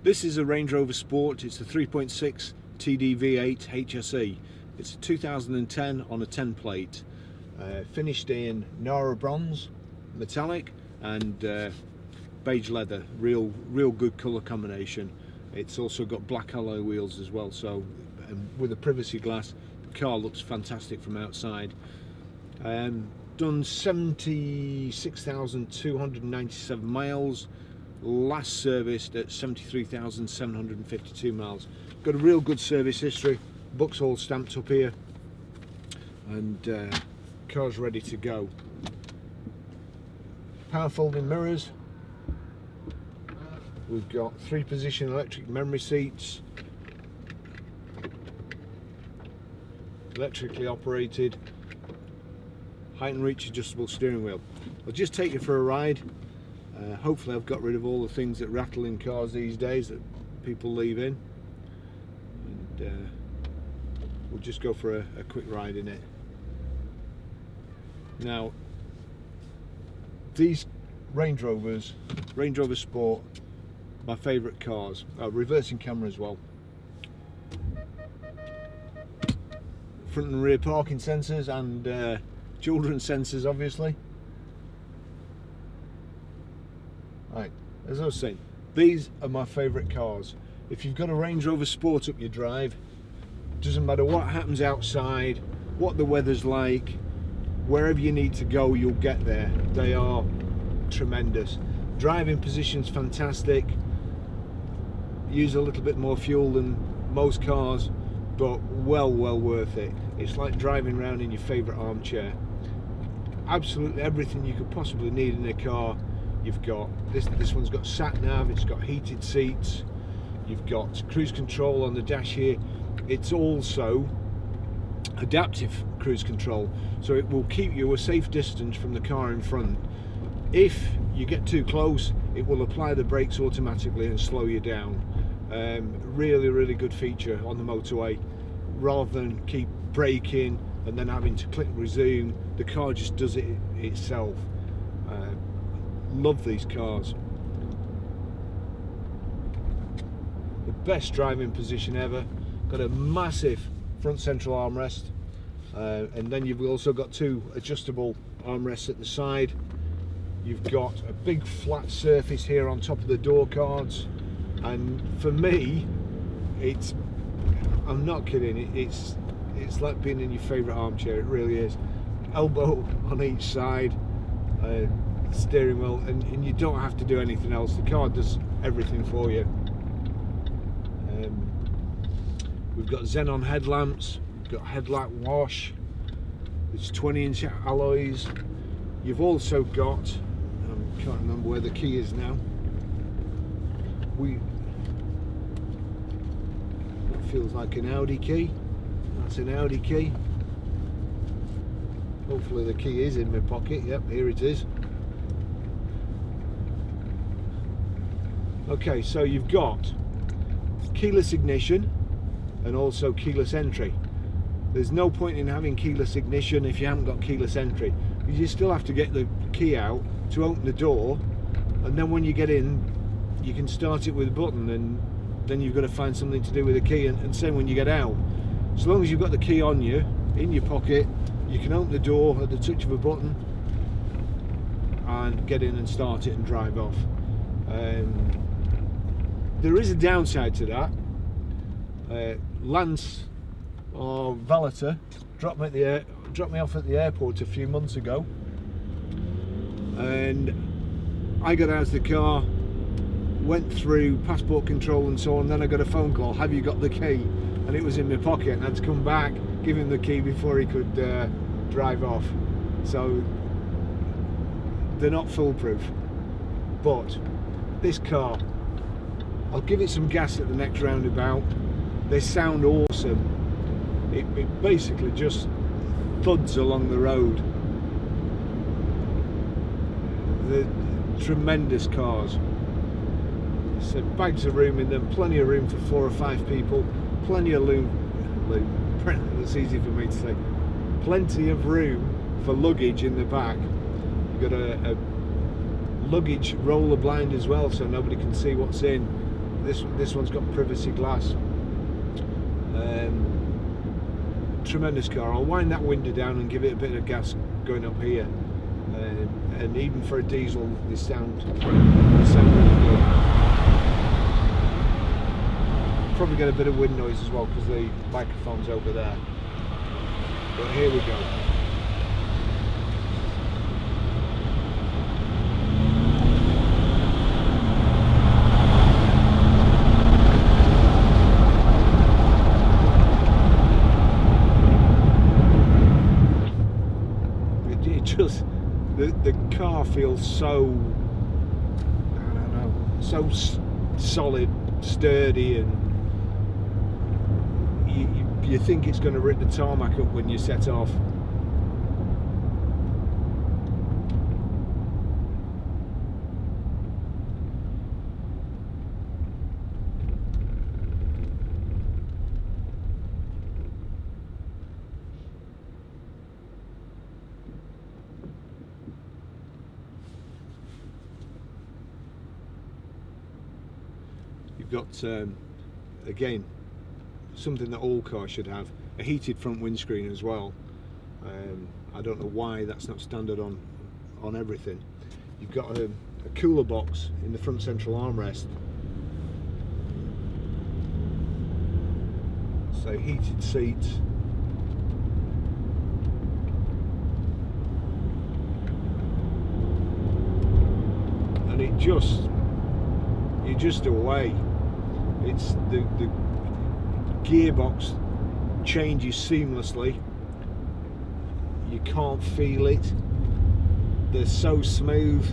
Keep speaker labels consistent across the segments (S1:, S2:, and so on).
S1: This is a Range Rover Sport. It's a 3.6 TD V8 HSE. It's a 2010 on a 10 plate. Finished in Nara bronze, metallic, and beige leather. Real good colour combination. It's also got black alloy wheels as well, so with a privacy glass, the car looks fantastic from outside. Done 76,297 miles. Last serviced at 73,752 miles. Got a real good service history. Books all stamped up here, and car's ready to go. Power folding mirrors. We've got 3-position electric memory seats, electrically operated, height and reach adjustable steering wheel. I'll just take you for a ride. Hopefully I've got rid of all the things that rattle in cars these days that people leave in, and we'll just go for a quick ride in it. Now, these Range Rover Sport, my favourite cars. Reversing camera as well. Front and rear parking sensors, and children's sensors, obviously. Right, as I was saying, these are my favourite cars. If you've got a Range Rover Sport up your drive, doesn't matter what happens outside, what the weather's like, wherever you need to go, you'll get there. They are tremendous. Driving position's fantastic. Use a little bit more fuel than most cars, but well worth it. It's like driving around in your favourite armchair. Absolutely everything you could possibly need in a car you've got. This one's got sat nav, it's got heated seats, you've got cruise control on the dash here. It's also adaptive cruise control, so it will keep you a safe distance from the car in front. If you get too close, it will apply the brakes automatically and slow you down. Really good feature on the motorway. Rather than keep braking and then having to click resume, the car just does it itself. Love these cars. The best driving position ever. Got a massive front central armrest, and then you've also got 2 adjustable armrests at the side. You've got a big flat surface here on top of the door cards, and for me, I'm not kidding, it's like being in your favourite armchair. It really is. Elbow on each side, steering wheel, and you don't have to do anything else. The car does everything for you. We've got xenon headlamps, we've got headlight wash, it's 20-inch alloys. You've also got, I can't remember where the key is now. That feels like an Audi key. That's an Audi key. Hopefully the key is in my pocket. Yep, here it is. Okay, so you've got keyless ignition and also keyless entry. There's no point in having keyless ignition if you haven't got keyless entry. You still have to get the key out to open the door, and then when you get in, you can start it with a button, and then you've got to find something to do with the key, and same when you get out. As long as you've got the key on you, in your pocket, you can open the door at the touch of a button and get in and start it and drive off. There is a downside to that. Lance, or valeter, dropped me off at the airport a few months ago, and I got out of the car, went through passport control and so on, then I got a phone call, have you got the key? And it was in my pocket, and I had to come back, give him the key before he could drive off. So they're not foolproof. But this car, I'll give it some gas at the next roundabout. They sound awesome. It basically just thuds along the road. They're tremendous cars. So bags of room in them, plenty of room for 4 or 5 people, plenty of room, that's easy for me to say, plenty of room for luggage in the back. You've got a luggage roller blind as well, so nobody can see what's in. This one's got privacy glass. Tremendous car. I'll wind that window down and give it a bit of gas going up here, and even for a diesel, they sound really good. Probably get a bit of wind noise as well because the microphone's over there. But here we go. The car feels so, I don't know, so solid, sturdy, and you think it's going to rip the tarmac up when you set off. You've got, again, something that all cars should have, a heated front windscreen as well. I don't know why that's not standard on everything. You've got a cooler box in the front central armrest. So heated seats. And you're just away. It's the gearbox changes seamlessly. You can't feel it. They're so smooth.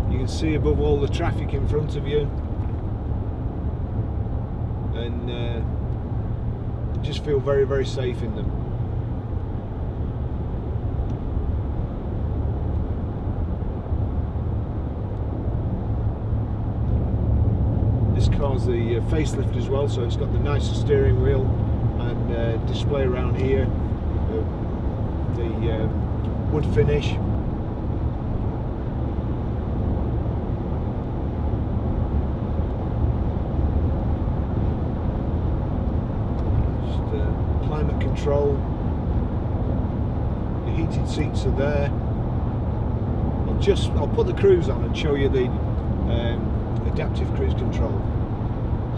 S1: You can see above all the traffic in front of you, and you just feel very, very safe in them. Car's the facelift as well, so it's got the nicest steering wheel and display around here, the wood finish. Just climate control. The heated seats are there. I'll put the cruise on and show you the adaptive cruise control.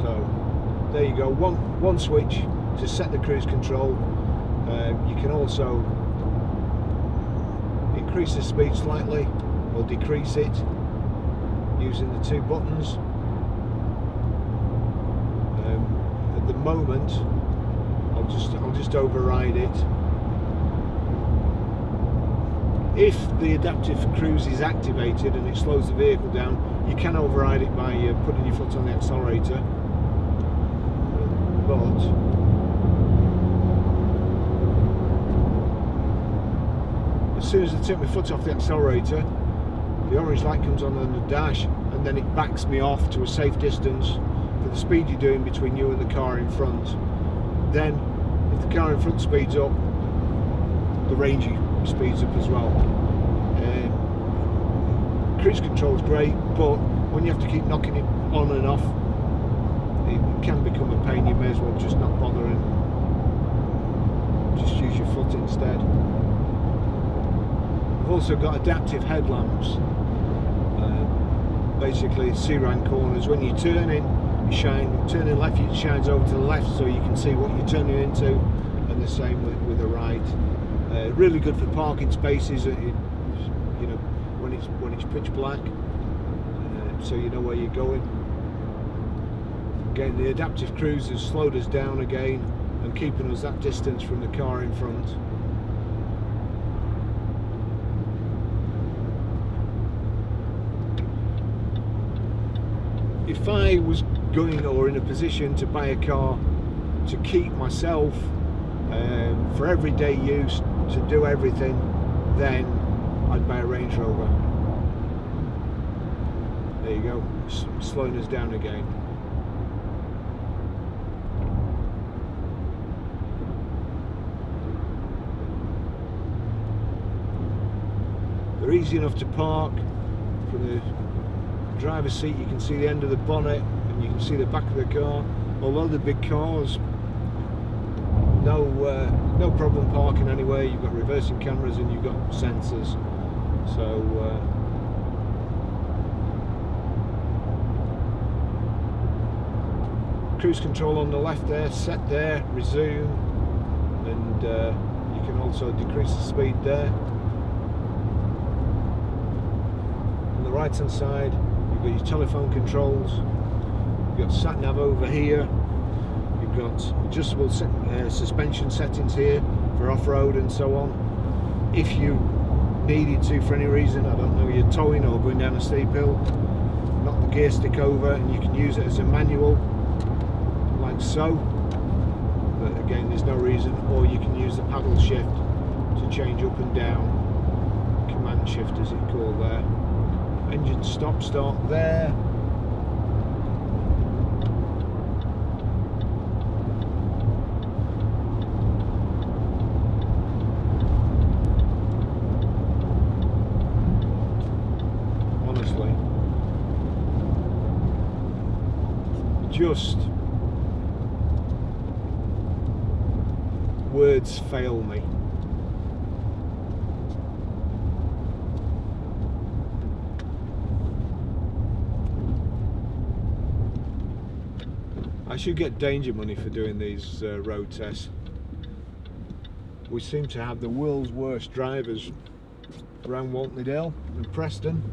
S1: So there you go, one switch to set the cruise control. You can also increase the speed slightly or decrease it using the two buttons. At the moment, I'll just override it. If the adaptive cruise is activated and it slows the vehicle down, you can override it by putting your foot on the accelerator. But as soon as I take my foot off the accelerator, the orange light comes on the dash, and then it backs me off to a safe distance for the speed you're doing between you and the car in front. Then, if the car in front speeds up, the range speeds up as well. Cruise control is great, but when you have to keep knocking it on and off, it can become a pain. You may as well just not bother and just use your foot instead. I've also got adaptive headlamps. Basically, C-ran corners. When you turn in, turning left, it shines over to the left so you can see what you're turning into, and the same with the right. Really good for parking spaces. You know, when it's pitch black, so you know where you're going. Again, the adaptive cruise has slowed us down again and keeping us that distance from the car in front. If I was going or in a position to buy a car to keep myself for everyday use, to do everything, then I'd buy a Range Rover. There you go, slowing us down again. There They're easy enough to park. From the driver's seat you can see the end of the bonnet and you can see the back of the car. Although they're big cars, no problem parking anywhere. You've got reversing cameras and you've got sensors. So cruise control on the left there, set there, resume, and you can also decrease the speed there. On the right hand side you've got your telephone controls, you've got sat nav over here, you've got adjustable suspension settings here for off-road and so on. If you needed to for any reason, I don't know, you're towing or going down a steep hill, knock the gear stick over and you can use it as a manual like so, but again there's no reason. Or you can use the paddle shift to change up and down, command shift as it's called there. Engine stop start there. Honestly, just words fail me. I should get danger money for doing these road tests. We seem to have the world's worst drivers around Waltleydale and Preston.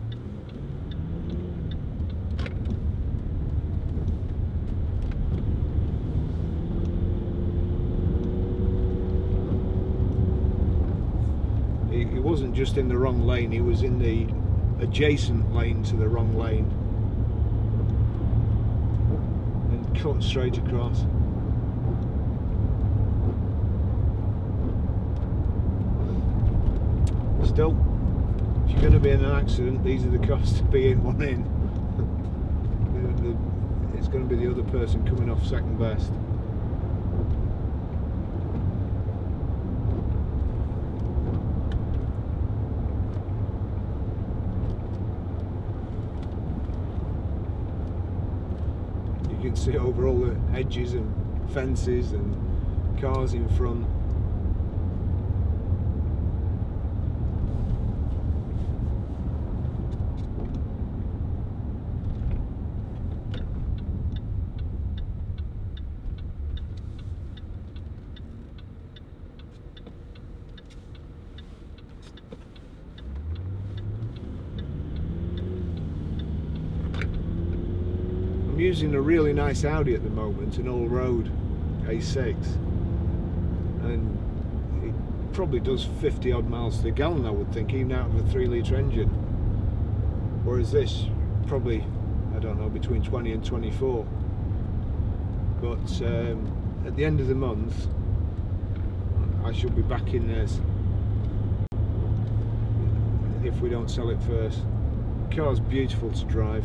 S1: He wasn't just in the wrong lane, he was in the adjacent lane to the wrong lane and cut straight across. Still, if you're going to be in an accident, these are the costs to be in one in. It's going to be the other person coming off second best. You can see over all the hedges and fences and cars in front. I'm using a really nice Audi at the moment, an all-road A6, and it probably does 50 odd miles to the gallon, I would think, even out of a 3-litre engine, whereas this probably, I don't know, between 20 and 24. But at the end of the month I should be back in this if we don't sell it first. The car's beautiful to drive.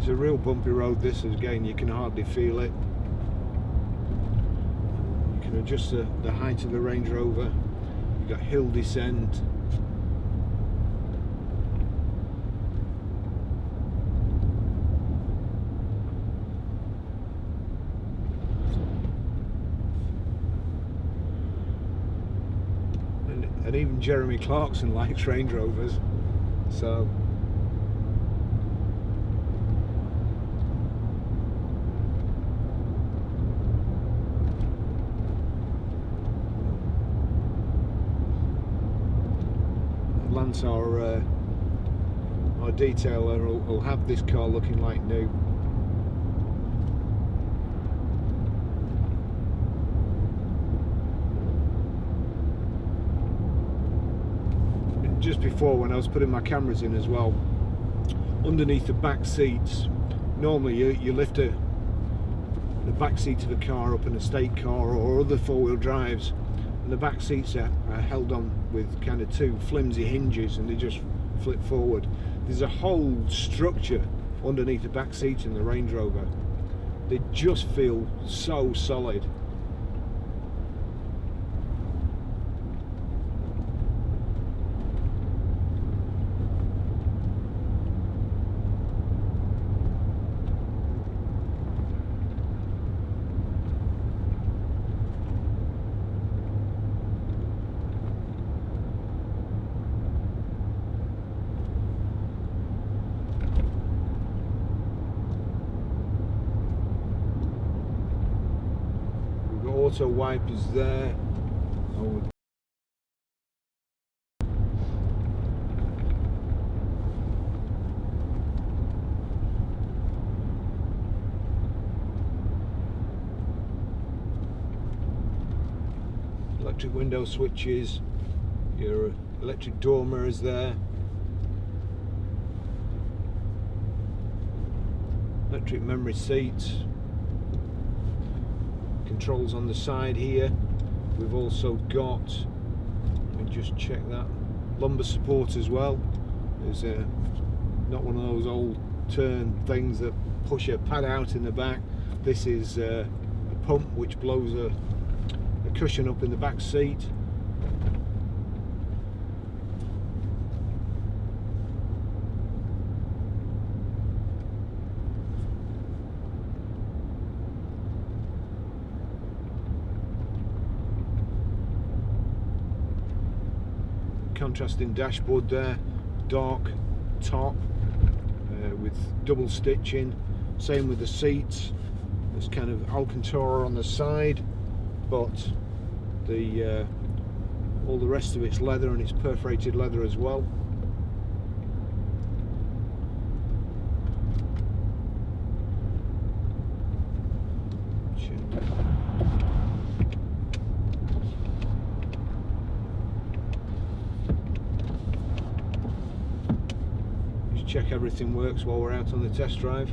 S1: It's a real bumpy road this, again you can hardly feel it. You can adjust the height of the Range Rover. You've got hill descent. And even Jeremy Clarkson likes Range Rovers, so Lance, our detailer, will have this car looking like new. just before when I was putting my cameras in as well, underneath the back seats, normally you lift the back seat of a car up, an estate car or other four-wheel drives, and the back seats are held on with kind of two flimsy hinges and they just flip forward. There's a whole structure underneath the back seats in the Range Rover. They just feel so solid. Auto wipers there. Electric window switches, your electric door mirrors there, electric memory seats, controls on the side here. We've also got, let me just check that, lumbar support as well. There's not one of those old turn things that push a pad out in the back. This is a pump which blows a cushion up in the back seat. Contrasting dashboard there, dark top with double stitching. Same with the seats. There's kind of Alcantara on the side, but the all the rest of it's leather, and it's perforated leather as well. Check everything works while we're out on the test drive.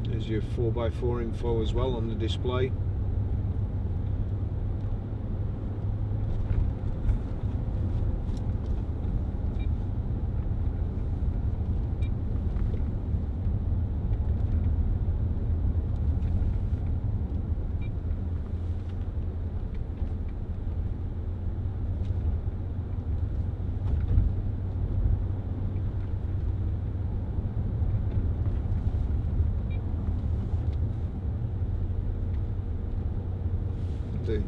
S1: There's your 4x4 info as well on the display. The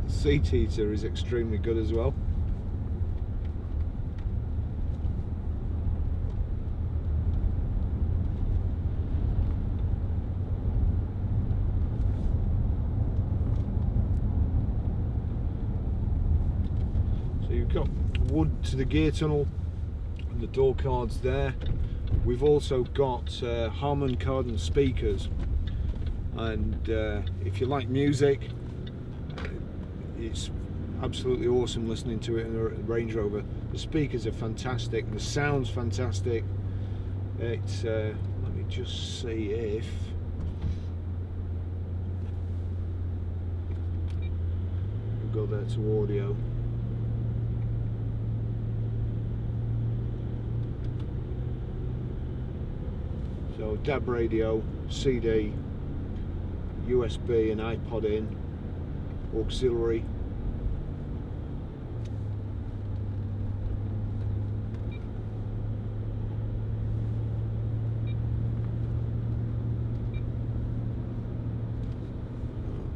S1: seat heater is extremely good as well. So you've got wood to the gear tunnel and the door cards there. We've also got Harman Kardon speakers, and if you like music, it's absolutely awesome listening to it in the Range Rover. The speakers are fantastic, the sound's fantastic. It's let me just see if we'll go there to audio. So DAB radio, CD, USB and iPod in, auxiliary.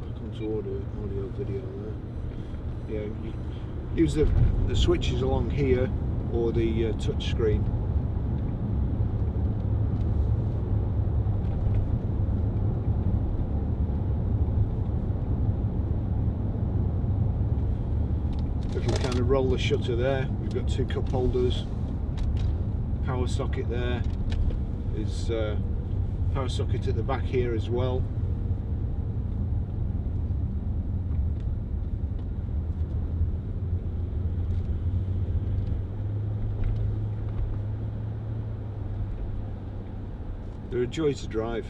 S1: Back onto audio video there. Yeah, you use the switches along here or the touch screen. roller shutter there. We've got 2 cup holders, power socket there. Is power socket at the back here as well. They're a joy to drive.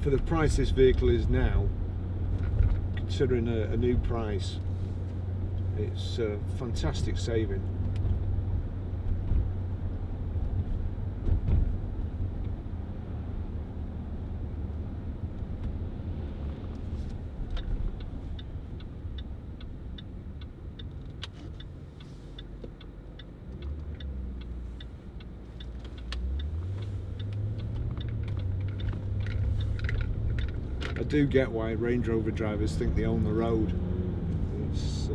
S1: For the price this vehicle is now, considering a new price, it's a fantastic saving. I do get why Range Rover drivers think they own the road. It's,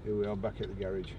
S1: here we are back at the garage.